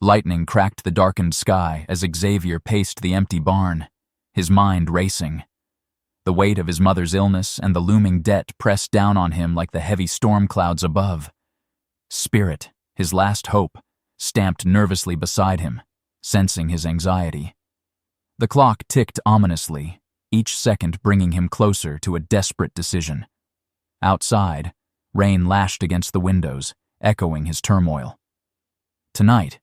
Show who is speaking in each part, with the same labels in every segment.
Speaker 1: Lightning cracked the darkened sky as Xavier paced the empty barn, his mind racing. The weight of his mother's illness and the looming debt pressed down on him like the heavy storm clouds above. Spirit, his last hope, stamped nervously beside him, sensing his anxiety. The clock ticked ominously, each second bringing him closer to a desperate decision. Outside, rain lashed against the windows, echoing his turmoil. Tonight,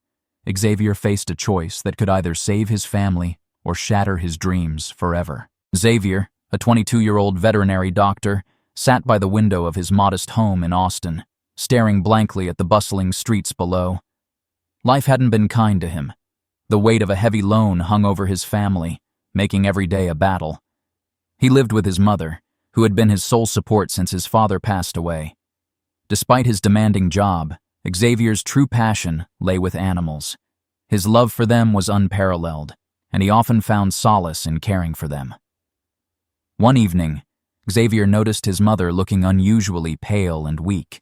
Speaker 1: Xavier faced a choice that could either save his family or shatter his dreams forever. Xavier, a 22-year-old veterinary doctor, sat by the window of his modest home in Austin, staring blankly at the bustling streets below. Life hadn't been kind to him. The weight of a heavy loan hung over his family, making every day a battle. He lived with his mother, who had been his sole support since his father passed away. Despite his demanding job, Xavier's true passion lay with animals. His love for them was unparalleled, and he often found solace in caring for them. One evening, Xavier noticed his mother looking unusually pale and weak.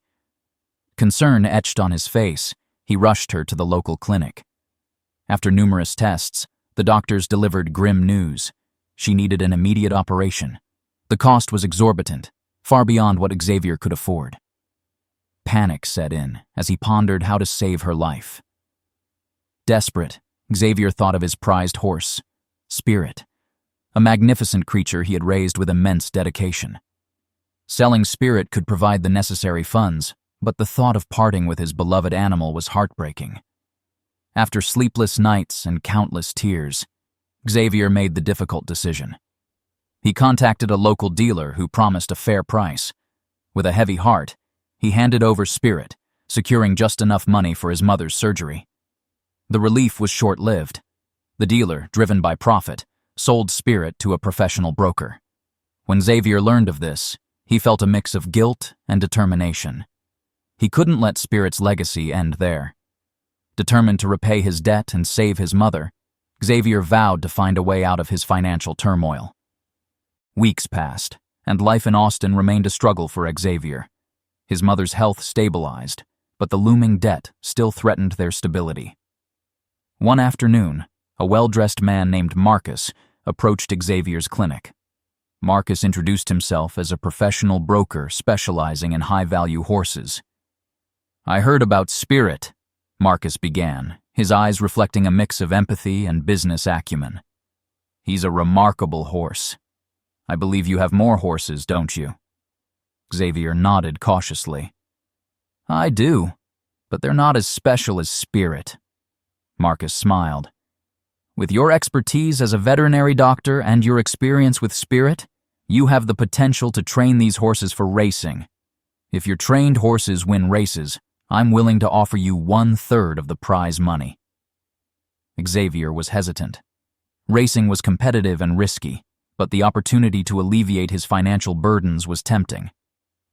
Speaker 1: Concern etched on his face, he rushed her to the local clinic. After numerous tests, the doctors delivered grim news. She needed an immediate operation. The cost was exorbitant, far beyond what Xavier could afford. Panic set in as he pondered how to save her life. Desperate, Xavier thought of his prized horse, Spirit, a magnificent creature he had raised with immense dedication. Selling Spirit could provide the necessary funds, but the thought of parting with his beloved animal was heartbreaking. After sleepless nights and countless tears, Xavier made the difficult decision. He contacted a local dealer who promised a fair price. With a heavy heart, he handed over Spirit, securing just enough money for his mother's surgery. The relief was short-lived. The dealer, driven by profit, sold Spirit to a professional broker. When Xavier learned of this, he felt a mix of guilt and determination. He couldn't let Spirit's legacy end there. Determined to repay his debt and save his mother, Xavier vowed to find a way out of his financial turmoil. Weeks passed, and life in Austin remained a struggle for Xavier. His mother's health stabilized, but the looming debt still threatened their stability. One afternoon, a well-dressed man named Marcus approached Xavier's clinic. Marcus introduced himself as a professional broker specializing in high-value horses. "I heard about Spirit," Marcus began, his eyes reflecting a mix of empathy and business acumen. "He's a remarkable horse. I believe you have more horses, don't you?" Xavier nodded cautiously. "I do, but they're not as special as Spirit." Marcus smiled. "With your expertise as a veterinary doctor and your experience with Spirit, you have the potential to train these horses for racing. If your trained horses win races, I'm willing to offer you 1/3 of the prize money." Xavier was hesitant. Racing was competitive and risky, but the opportunity to alleviate his financial burdens was tempting.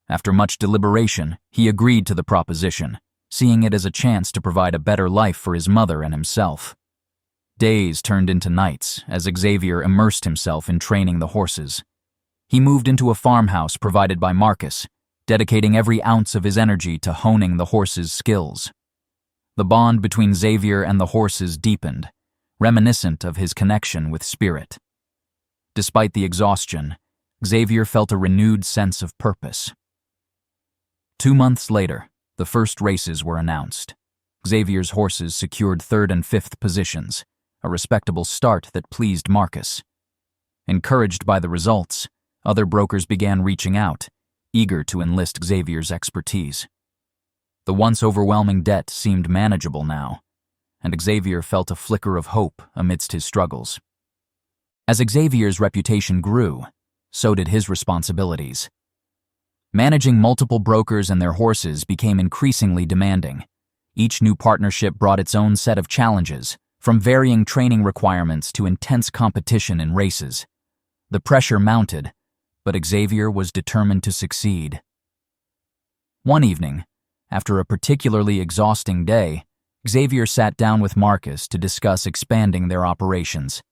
Speaker 1: After much deliberation, he agreed to the proposition, seeing it as a chance to provide a better life for his mother and himself. Days turned into nights as Xavier immersed himself in training the horses. He moved into a farmhouse provided by Marcus, dedicating every ounce of his energy to honing the horses' skills. The bond between Xavier and the horses deepened, reminiscent of his connection with Spirit. Despite the exhaustion, Xavier felt a renewed sense of purpose. 2 months later, the first races were announced. Xavier's horses secured 3rd and 5th positions, a respectable start that pleased Marcus. Encouraged by the results, other brokers began reaching out, eager to enlist Xavier's expertise. The once overwhelming debt seemed manageable now, and Xavier felt a flicker of hope amidst his struggles. As Xavier's reputation grew, so did his responsibilities. Managing multiple brokers and their horses became increasingly demanding. Each new partnership brought its own set of challenges, from varying training requirements to intense competition in races. The pressure mounted, but Xavier was determined to succeed. One evening, after a particularly exhausting day, Xavier sat down with Marcus to discuss expanding their operations.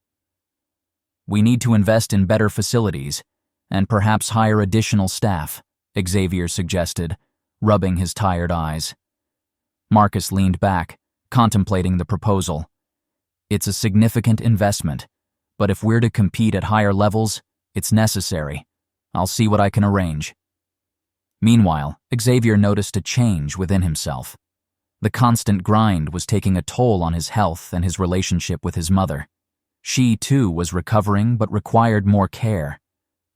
Speaker 1: "We need to invest in better facilities and perhaps hire additional staff," Xavier suggested, rubbing his tired eyes. Marcus leaned back, contemplating the proposal. It's a significant investment, but if we're to compete at higher levels, it's necessary. I'll see what I can arrange. Meanwhile, Xavier noticed a change within himself. The constant grind was taking a toll on his health and his relationship with his mother. She, too, was recovering but required more care.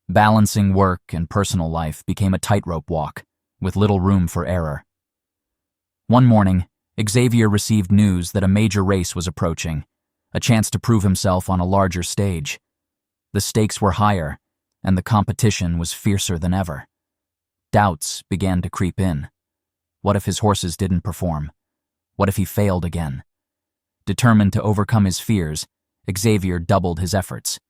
Speaker 1: Balancing work and personal life became a tightrope walk, with little room for error. One morning, Xavier received news that a major race was approaching, a chance to prove himself on a larger stage. The stakes were higher, and the competition was fiercer than ever. Doubts began to creep in. What if his horses didn't perform? What if he failed again? Determined to overcome his fears, Xavier doubled his efforts.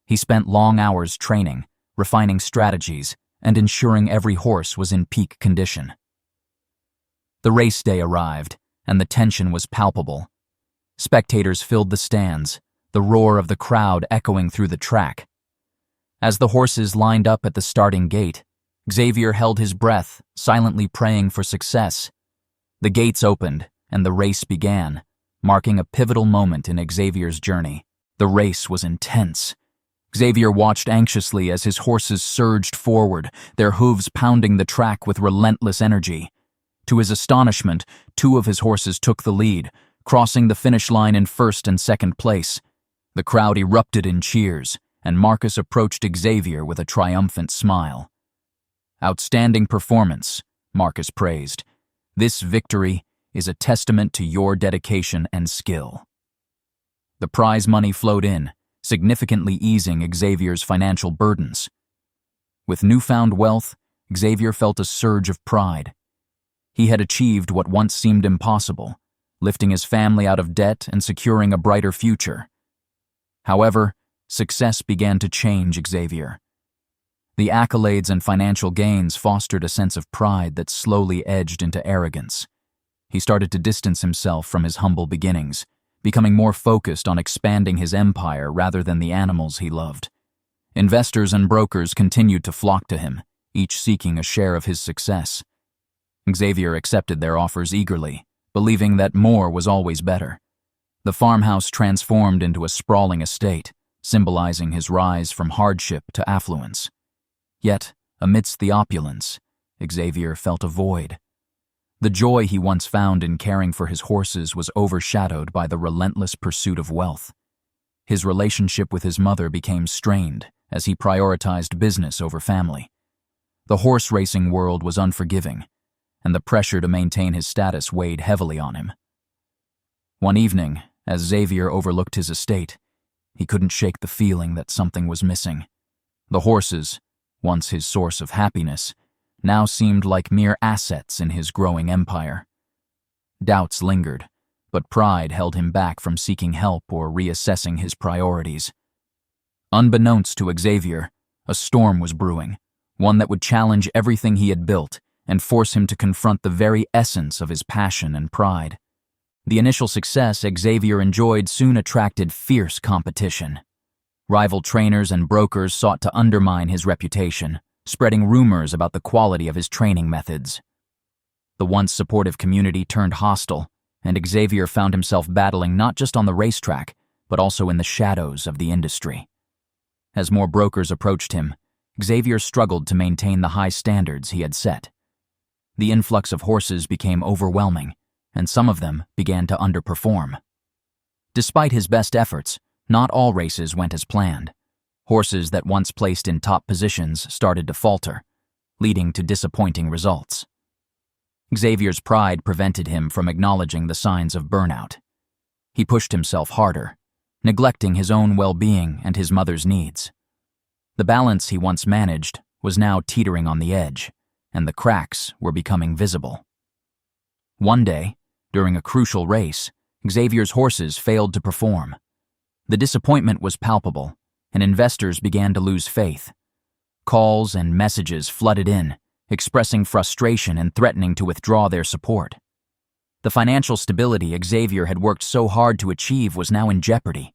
Speaker 1: He spent long hours training, refining strategies, and ensuring every horse was in peak condition. The race day arrived, and the tension was palpable. Spectators filled the stands, the roar of the crowd echoing through the track. As the horses lined up at the starting gate, Xavier held his breath, silently praying for success. The gates opened, and the race began, marking a pivotal moment in Xavier's journey. The race was intense. Xavier watched anxiously as his horses surged forward, their hooves pounding the track with relentless energy. To his astonishment, 2 of his horses took the lead, crossing the finish line in first and second place. The crowd erupted in cheers, and Marcus approached Xavier with a triumphant smile. "Outstanding performance," Marcus praised. "This victory is a testament to your dedication and skill." The prize money flowed in, significantly easing Xavier's financial burdens. With newfound wealth, Xavier felt a surge of pride. He had achieved what once seemed impossible, lifting his family out of debt and securing a brighter future. However, success began to change Xavier. The accolades and financial gains fostered a sense of pride that slowly edged into arrogance. He started to distance himself from his humble beginnings, becoming more focused on expanding his empire rather than the animals he loved. Investors and brokers continued to flock to him, each seeking a share of his success. Xavier accepted their offers eagerly, believing that more was always better. The farmhouse transformed into a sprawling estate, symbolizing his rise from hardship to affluence. Yet, amidst the opulence, Xavier felt a void. The joy he once found in caring for his horses was overshadowed by the relentless pursuit of wealth. His relationship with his mother became strained as he prioritized business over family. The horse racing world was unforgiving, and the pressure to maintain his status weighed heavily on him. One evening, as Xavier overlooked his estate, he couldn't shake the feeling that something was missing. The horses, once his source of happiness, now seemed like mere assets in his growing empire. Doubts lingered, but pride held him back from seeking help or reassessing his priorities. Unbeknownst to Xavier, a storm was brewing, one that would challenge everything he had built and force him to confront the very essence of his passion and pride. The initial success Xavier enjoyed soon attracted fierce competition. Rival trainers and brokers sought to undermine his reputation, spreading rumors about the quality of his training methods. The once supportive community turned hostile, and Xavier found himself battling not just on the racetrack, but also in the shadows of the industry. As more brokers approached him, Xavier struggled to maintain the high standards he had set. The influx of horses became overwhelming, and some of them began to underperform. Despite his best efforts, not all races went as planned. Horses that once placed in top positions started to falter, leading to disappointing results. Xavier's pride prevented him from acknowledging the signs of burnout. He pushed himself harder, neglecting his own well-being and his mother's needs. The balance he once managed was now teetering on the edge, and the cracks were becoming visible. One day, during a crucial race, Xavier's horses failed to perform. The disappointment was palpable, and investors began to lose faith. Calls and messages flooded in, expressing frustration and threatening to withdraw their support. The financial stability Xavier had worked so hard to achieve was now in jeopardy.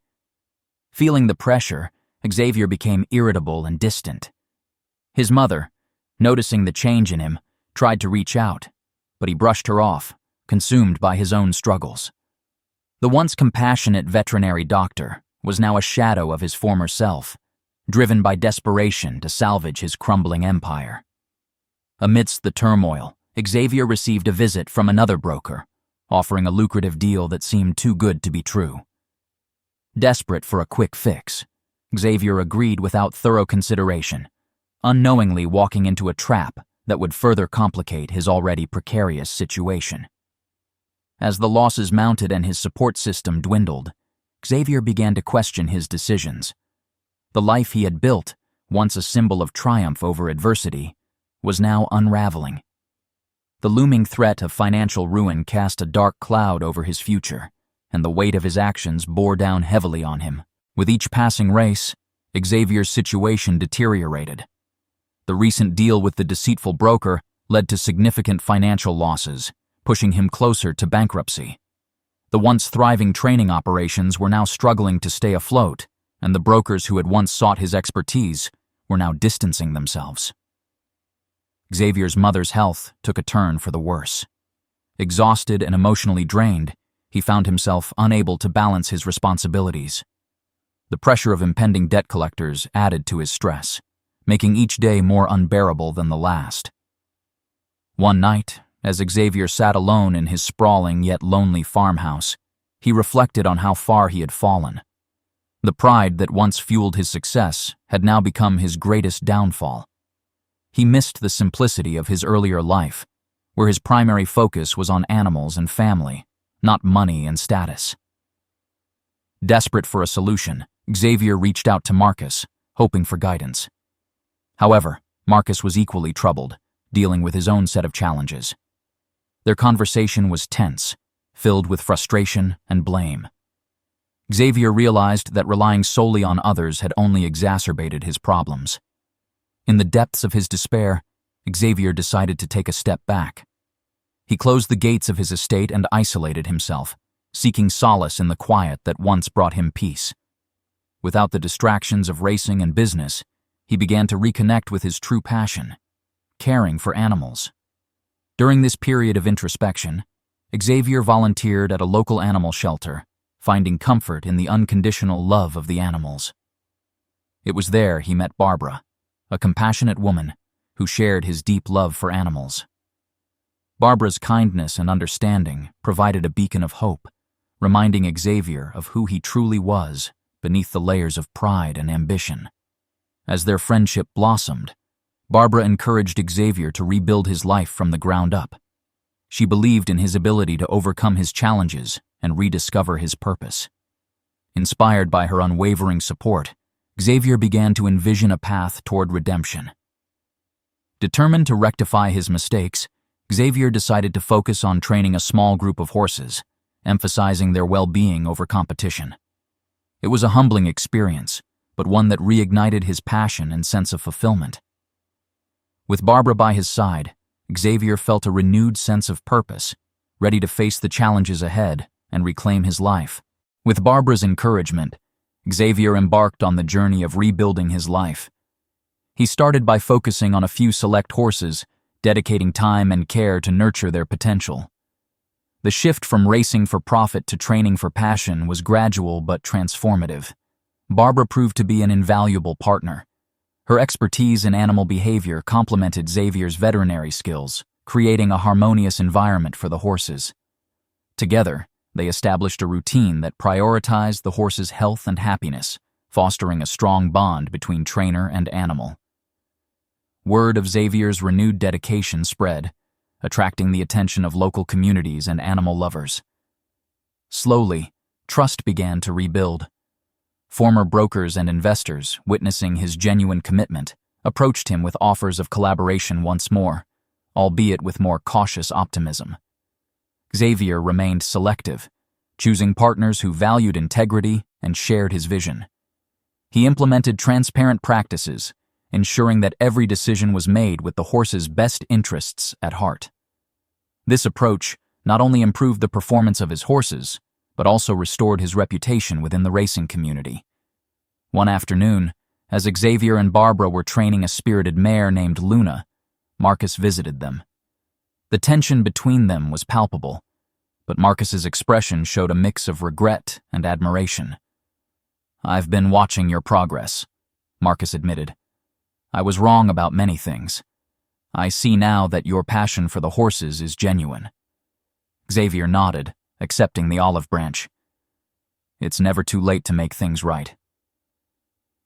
Speaker 1: Feeling the pressure, Xavier became irritable and distant. His mother, noticing the change in him, tried to reach out, but he brushed her off, consumed by his own struggles. The once compassionate veterinary doctor was now a shadow of his former self, driven by desperation to salvage his crumbling empire. Amidst the turmoil, Xavier received a visit from another broker, offering a lucrative deal that seemed too good to be true. Desperate for a quick fix, Xavier agreed without thorough consideration, unknowingly walking into a trap that would further complicate his already precarious situation. As the losses mounted and his support system dwindled, Xavier began to question his decisions. The life he had built, once a symbol of triumph over adversity, was now unraveling. The looming threat of financial ruin cast a dark cloud over his future, and the weight of his actions bore down heavily on him. With each passing race, Xavier's situation deteriorated. The recent deal with the deceitful broker led to significant financial losses, pushing him closer to bankruptcy. The once thriving training operations were now struggling to stay afloat, and the brokers who had once sought his expertise were now distancing themselves. Xavier's mother's health took a turn for the worse. Exhausted and emotionally drained, he found himself unable to balance his responsibilities. The pressure of impending debt collectors added to his stress, making each day more unbearable than the last. One night, as Xavier sat alone in his sprawling yet lonely farmhouse, he reflected on how far he had fallen. The pride that once fueled his success had now become his greatest downfall. He missed the simplicity of his earlier life, where his primary focus was on animals and family, not money and status. Desperate for a solution, Xavier reached out to Marcus, hoping for guidance. However, Marcus was equally troubled, dealing with his own set of challenges. Their conversation was tense, filled with frustration and blame. Xavier realized that relying solely on others had only exacerbated his problems. In the depths of his despair, Xavier decided to take a step back. He closed the gates of his estate and isolated himself, seeking solace in the quiet that once brought him peace. Without the distractions of racing and business, he began to reconnect with his true passion, caring for animals. During this period of introspection, Xavier volunteered at a local animal shelter, finding comfort in the unconditional love of the animals. It was there he met Barbara, a compassionate woman who shared his deep love for animals. Barbara's kindness and understanding provided a beacon of hope, reminding Xavier of who he truly was beneath the layers of pride and ambition. As their friendship blossomed, Barbara encouraged Xavier to rebuild his life from the ground up. She believed in his ability to overcome his challenges and rediscover his purpose. Inspired by her unwavering support, Xavier began to envision a path toward redemption. Determined to rectify his mistakes, Xavier decided to focus on training a small group of horses, emphasizing their well-being over competition. It was a humbling experience, but one that reignited his passion and sense of fulfillment. With Barbara by his side, Xavier felt a renewed sense of purpose, ready to face the challenges ahead and reclaim his life. With Barbara's encouragement, Xavier embarked on the journey of rebuilding his life. He started by focusing on a few select horses, dedicating time and care to nurture their potential. The shift from racing for profit to training for passion was gradual but transformative. Barbara proved to be an invaluable partner. Her expertise in animal behavior complemented Xavier's veterinary skills, creating a harmonious environment for the horses. Together, they established a routine that prioritized the horse's health and happiness, fostering a strong bond between trainer and animal. Word of Xavier's renewed dedication spread, attracting the attention of local communities and animal lovers. Slowly, trust began to rebuild. Former brokers and investors, witnessing his genuine commitment, approached him with offers of collaboration once more, albeit with more cautious optimism. Xavier remained selective, choosing partners who valued integrity and shared his vision. He implemented transparent practices, ensuring that every decision was made with the horse's best interests at heart. This approach not only improved the performance of his horses, but also restored his reputation within the racing community. One afternoon, as Xavier and Barbara were training a spirited mare named Luna, Marcus visited them. The tension between them was palpable. but Marcus's expression showed a mix of regret and admiration. "I've been watching your progress," Marcus admitted. "I was wrong about many things. I see now that your passion for the horses is genuine." Xavier nodded, accepting the olive branch. It's never too late to make things right.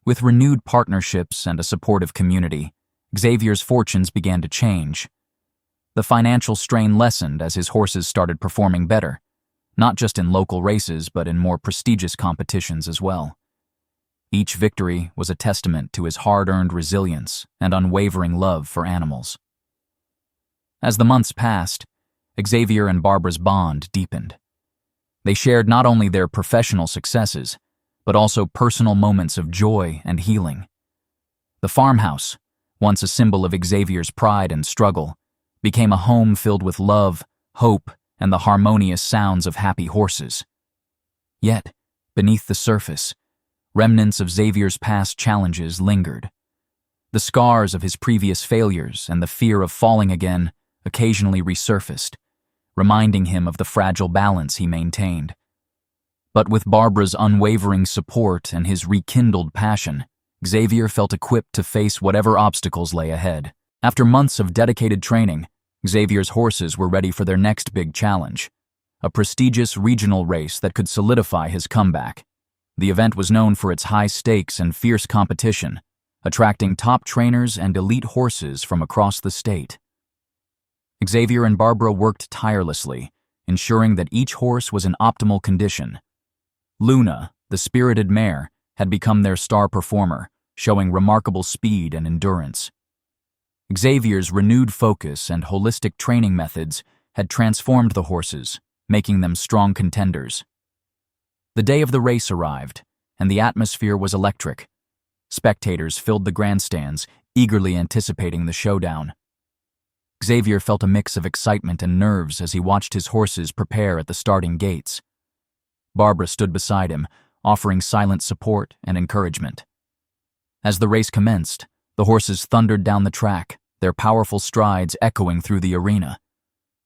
Speaker 1: With renewed partnerships and a supportive community, Xavier's fortunes began to change. The financial strain lessened as his horses started performing better, not just in local races but in more prestigious competitions as well. Each victory was a testament to his hard-earned resilience and unwavering love for animals. As the months passed, Xavier and Barbara's bond deepened. They shared not only their professional successes, but also personal moments of joy and healing. The farmhouse, once a symbol of Xavier's pride and struggle, became a home filled with love, hope, and the harmonious sounds of happy horses. Yet, beneath the surface, remnants of Xavier's past challenges lingered. The scars of his previous failures and the fear of falling again occasionally resurfaced, reminding him of the fragile balance he maintained. But with Barbara's unwavering support and his rekindled passion, Xavier felt equipped to face whatever obstacles lay ahead. After months of dedicated training, Xavier's horses were ready for their next big challenge, a prestigious regional race that could solidify his comeback. The event was known for its high stakes and fierce competition, attracting top trainers and elite horses from across the state. Xavier and Barbara worked tirelessly, ensuring that each horse was in optimal condition. Luna, the spirited mare, had become their star performer, showing remarkable speed and endurance. Xavier's renewed focus and holistic training methods had transformed the horses, making them strong contenders. The day of the race arrived, and the atmosphere was electric. Spectators filled the grandstands, eagerly anticipating the showdown. Xavier felt a mix of excitement and nerves as he watched his horses prepare at the starting gates. Barbara stood beside him, offering silent support and encouragement. As the race commenced, the horses thundered down the track, their powerful strides echoing through the arena.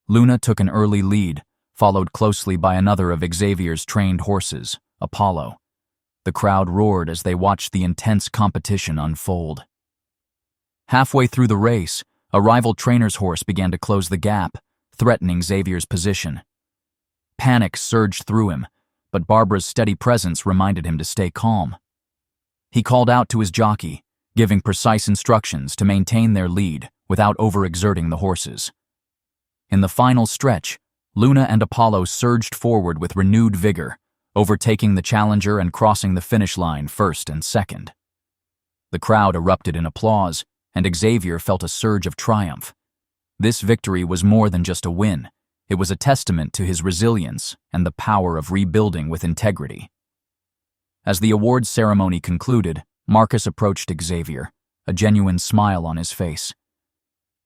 Speaker 1: Luna took an early lead, followed closely by another of Xavier's trained horses, Apollo. The crowd roared as they watched the intense competition unfold. Halfway through the race, a rival trainer's horse began to close the gap, threatening Xavier's position. Panic surged through him, but Barbara's steady presence reminded him to stay calm. He called out to his jockey, giving precise instructions to maintain their lead without overexerting the horses. In the final stretch, Luna and Apollo surged forward with renewed vigor, overtaking the challenger and crossing the finish line first and second. The crowd erupted in applause, and Xavier felt a surge of triumph. This victory was more than just a win. It was a testament to his resilience and the power of rebuilding with integrity. As the awards ceremony concluded, Marcus approached Xavier, a genuine smile on his face.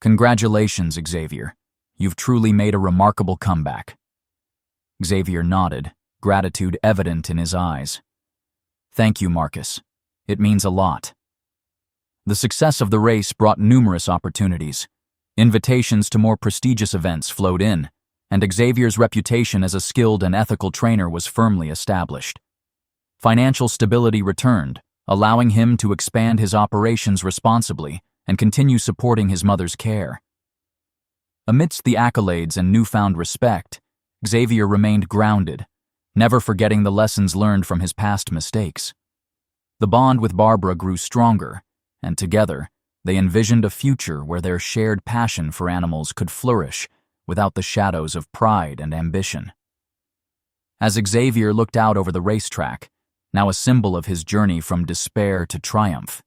Speaker 1: "Congratulations, Xavier. You've truly made a remarkable comeback." Xavier nodded, gratitude evident in his eyes. "Thank you, Marcus. It means a lot." The success of the race brought numerous opportunities. Invitations to more prestigious events flowed in, and Xavier's reputation as a skilled and ethical trainer was firmly established. Financial stability returned, allowing him to expand his operations responsibly and continue supporting his mother's care. Amidst the accolades and newfound respect, Xavier remained grounded, never forgetting the lessons learned from his past mistakes. The bond with Barbara grew stronger, and together, they envisioned a future where their shared passion for animals could flourish without the shadows of pride and ambition. As Xavier looked out over the racetrack, now a symbol of his journey from despair to triumph,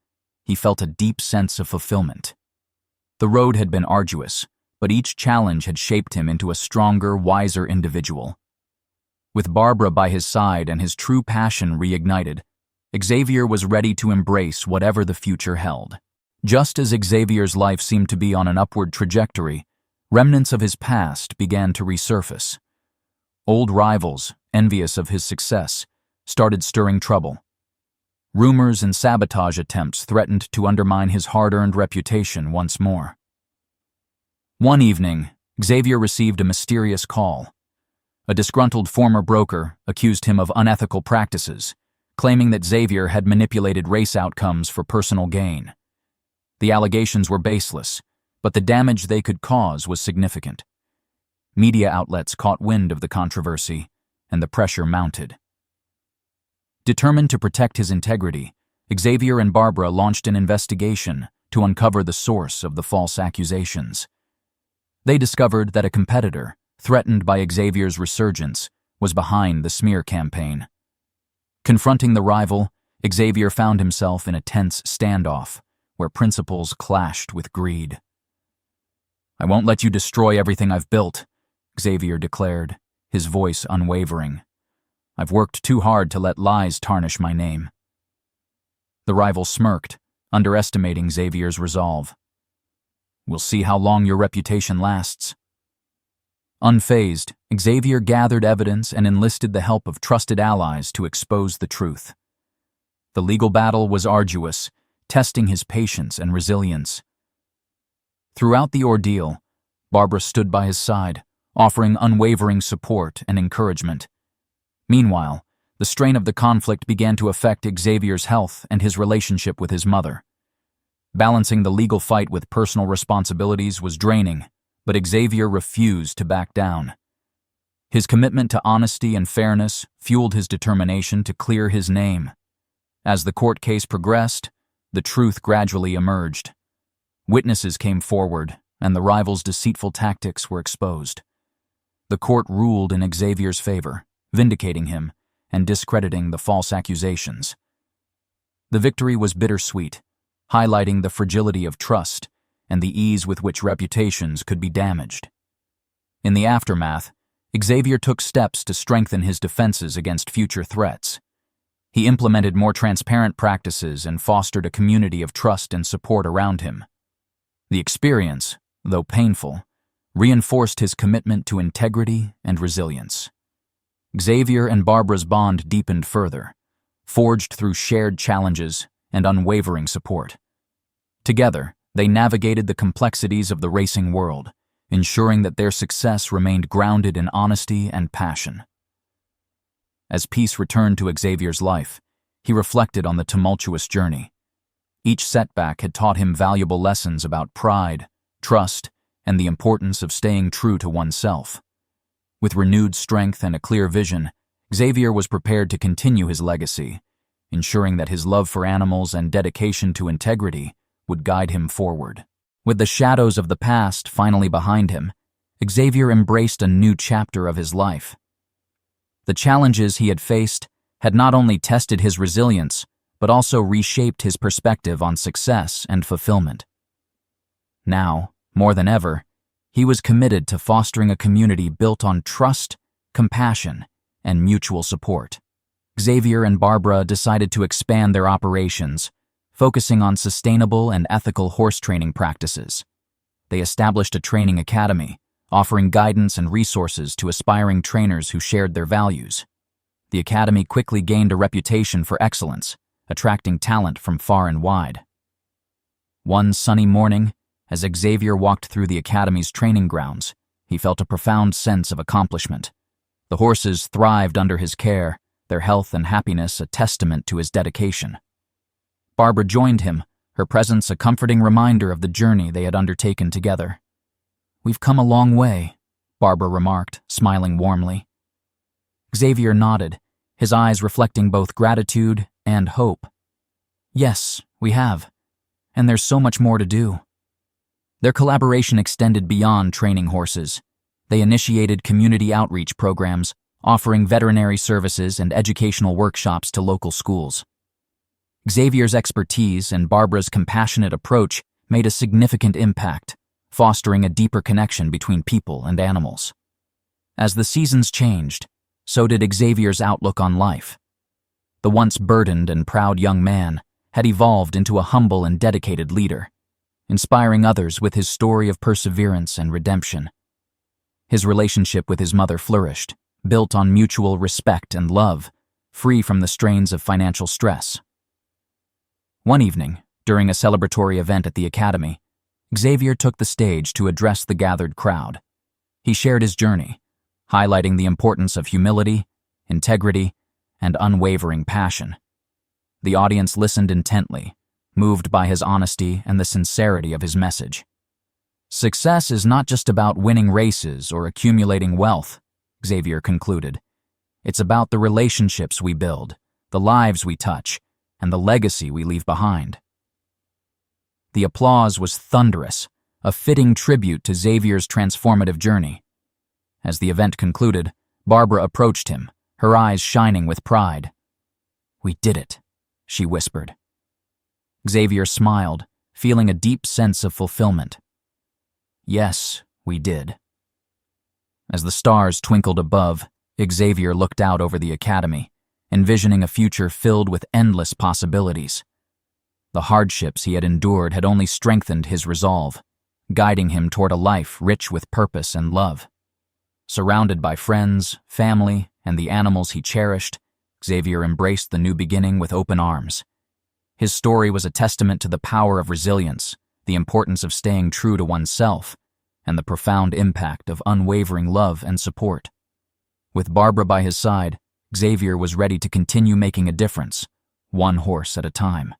Speaker 1: he felt a deep sense of fulfillment. The road had been arduous, but each challenge had shaped him into a stronger, wiser individual. With Barbara by his side and his true passion reignited, Xavier was ready to embrace whatever the future held. Just as Xavier's life seemed to be on an upward trajectory, remnants of his past began to resurface. Old rivals, envious of his success, started stirring trouble. Rumors and sabotage attempts threatened to undermine his hard-earned reputation once more. One evening, Xavier received a mysterious call. A disgruntled former broker accused him of unethical practices, claiming that Xavier had manipulated race outcomes for personal gain. The allegations were baseless, but the damage they could cause was significant. Media outlets caught wind of the controversy, and the pressure mounted. Determined to protect his integrity, Xavier and Barbara launched an investigation to uncover the source of the false accusations. They discovered that a competitor, threatened by Xavier's resurgence, was behind the smear campaign. Confronting the rival, Xavier found himself in a tense standoff where principles clashed with greed. "I won't let you destroy everything I've built," Xavier declared, his voice unwavering. "I've worked too hard to let lies tarnish my name." The rival smirked, underestimating Xavier's resolve. "We'll see how long your reputation lasts." Unfazed, Xavier gathered evidence and enlisted the help of trusted allies to expose the truth. The legal battle was arduous, testing his patience and resilience. Throughout the ordeal, Barbara stood by his side, offering unwavering support and encouragement. Meanwhile, the strain of the conflict began to affect Xavier's health and his relationship with his mother. Balancing the legal fight with personal responsibilities was draining, but Xavier refused to back down. His commitment to honesty and fairness fueled his determination to clear his name. As the court case progressed, the truth gradually emerged. Witnesses came forward, and the rival's deceitful tactics were exposed. The court ruled in Xavier's favor, vindicating him and discrediting the false accusations. The victory was bittersweet, highlighting the fragility of trust and the ease with which reputations could be damaged. In the aftermath, Xavier took steps to strengthen his defenses against future threats. He implemented more transparent practices and fostered a community of trust and support around him. The experience, though painful, reinforced his commitment to integrity and resilience. Xavier and Barbara's bond deepened further, forged through shared challenges and unwavering support. Together, they navigated the complexities of the racing world, ensuring that their success remained grounded in honesty and passion. As peace returned to Xavier's life, he reflected on the tumultuous journey. Each setback had taught him valuable lessons about pride, trust, and the importance of staying true to oneself. With renewed strength and a clear vision, Xavier was prepared to continue his legacy, ensuring that his love for animals and dedication to integrity would guide him forward. With the shadows of the past finally behind him, Xavier embraced a new chapter of his life. The challenges he had faced had not only tested his resilience, but also reshaped his perspective on success and fulfillment. Now, more than ever, he was committed to fostering a community built on trust, compassion, and mutual support. Xavier and Barbara decided to expand their operations, focusing on sustainable and ethical horse training practices. They established a training academy, offering guidance and resources to aspiring trainers who shared their values. The academy quickly gained a reputation for excellence, attracting talent from far and wide. One sunny morning, as Xavier walked through the academy's training grounds, he felt a profound sense of accomplishment. The horses thrived under his care, their health and happiness a testament to his dedication. Barbara joined him, her presence a comforting reminder of the journey they had undertaken together. "We've come a long way," Barbara remarked, smiling warmly. Xavier nodded, his eyes reflecting both gratitude and hope. "Yes, we have, and there's so much more to do." Their collaboration extended beyond training horses. They initiated community outreach programs, offering veterinary services and educational workshops to local schools. Xavier's expertise and Barbara's compassionate approach made a significant impact, fostering a deeper connection between people and animals. As the seasons changed, so did Xavier's outlook on life. The once burdened and proud young man had evolved into a humble and dedicated leader, inspiring others with his story of perseverance and redemption. His relationship with his mother flourished, built on mutual respect and love, free from the strains of financial stress. One evening, during a celebratory event at the academy, Xavier took the stage to address the gathered crowd. He shared his journey, highlighting the importance of humility, integrity, and unwavering passion. The audience listened intently, moved by his honesty and the sincerity of his message. Success is not just about winning races or accumulating wealth, Xavier concluded. It's about the relationships we build, the lives we touch, and the legacy we leave behind. The applause was thunderous, a fitting tribute to Xavier's transformative journey. As the event concluded, Barbara approached him, her eyes shining with pride. "We did it," she whispered. Xavier smiled, feeling a deep sense of fulfillment. "Yes, we did." As the stars twinkled above, Xavier looked out over the academy, envisioning a future filled with endless possibilities. The hardships he had endured had only strengthened his resolve, guiding him toward a life rich with purpose and love. Surrounded by friends, family, and the animals he cherished, Xavier embraced the new beginning with open arms. His story was a testament to the power of resilience, the importance of staying true to oneself, and the profound impact of unwavering love and support. With Barbara by his side, Xavier was ready to continue making a difference, one horse at a time.